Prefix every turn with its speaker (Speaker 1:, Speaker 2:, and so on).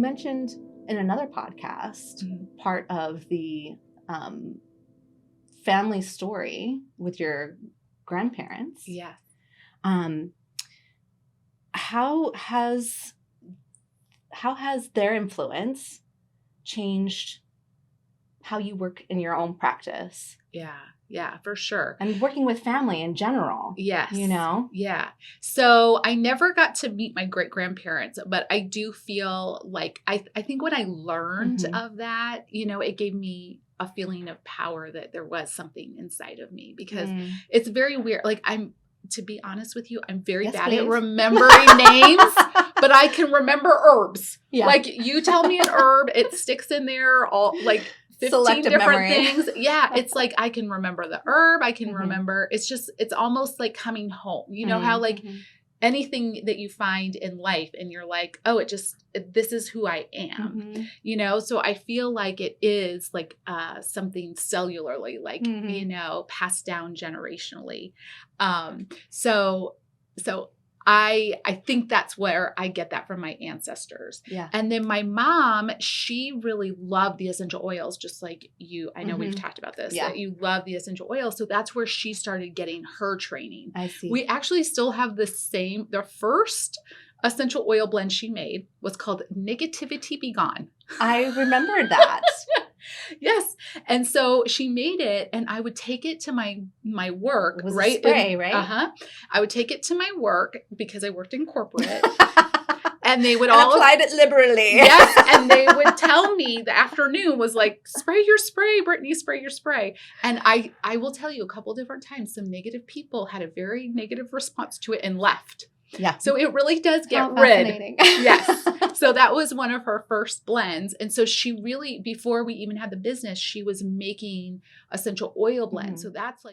Speaker 1: mentioned in another podcast part of the family story with your grandparents.
Speaker 2: Yeah.
Speaker 1: How has their influence changed how you work in your own practice?
Speaker 2: Yeah, for sure.
Speaker 1: And working with family in general.
Speaker 2: Yes.
Speaker 1: You know?
Speaker 2: Yeah. So I never got to meet my great-grandparents, but I do feel like I think when I learned of that, you know, it gave me a feeling of power that there was something inside of me, because it's very weird. Like, to be honest with you, I'm very bad at remembering names, but I can remember herbs. Yeah. Like, you tell me an herb, it sticks in there all like 15
Speaker 1: selective
Speaker 2: different
Speaker 1: memory.
Speaker 2: things. Yeah. It's like, I can remember the herb. I can remember, it's almost like coming home. You know how like anything that you find in life and you're like, oh, this is who I am, you know? So I feel like it is like something cellularly, like, you know, passed down generationally. So I think that's where I get that from my ancestors.
Speaker 1: Yeah.
Speaker 2: And then my mom, she really loved the essential oils, just like you. I know we've talked about this, that you love the essential oils. So that's where she started getting her training.
Speaker 1: I see.
Speaker 2: We actually still have the first essential oil blend she made was called Negativity Be Gone.
Speaker 1: I remember that.
Speaker 2: Yes. And so she made it, and I would take it to my work,
Speaker 1: it was
Speaker 2: right?
Speaker 1: A spray, right?
Speaker 2: I would take it to my work because I worked in corporate. And they would
Speaker 1: applied it liberally.
Speaker 2: Yes. And they would tell me the afternoon was like, spray your spray, Brittney, spray your spray. And I will tell you a couple different times, some negative people had a very negative response to it and left.
Speaker 1: Yeah.
Speaker 2: So it really does get rid. Yes. So that was one of her first blends. And so she really, before we even had the business, she was making essential oil blends. So that's like